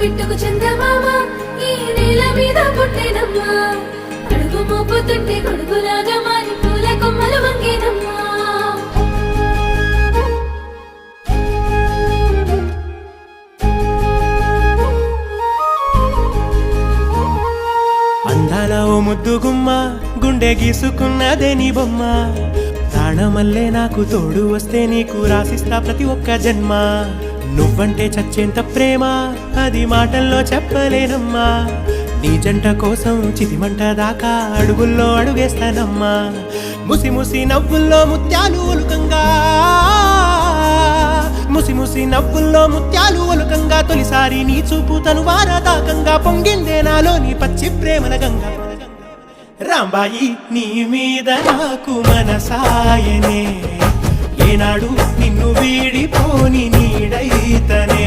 బిట్టుకు చందమామ ఈ నేల మీద పుట్టేనమ్మా అడుగు మోపుతుంటే కొడుకులాగా మారి పూల కొమ్మలు వంగేనమ్మా అందాల ఓ ముద్దు గుమ్మ గుండె గీసుకున్నదే నీ బొమ్మ ప్రాణమల్లే నాకు తోడు వస్తే నీకు రాసిస్తా ప్రతి ఒక్క జన్మ నువ్వంటే చచ్చేంత ప్రేమ అది మాటల్లో చెప్పలేనమ్మా నీ జంట కోసం చితిమంట దాకా అడుగుల్లో అడుగేస్తానమ్మా ముసి ముసి నవ్వుల్లో ముత్యాలు ఒలుకంగా ముసి ముసి నవ్వుల్లో ముత్యాలు ఒలుకంగా తొలిసారి నీ చూపు తను వారదాకంగా పొంగిందే నాలో నీ పచ్చి ప్రేమల గంగా రాంబాయి నీ మీద నాకు మనసాయనే ఏనాడు నిన్ను వీడిపోని నీడైతనే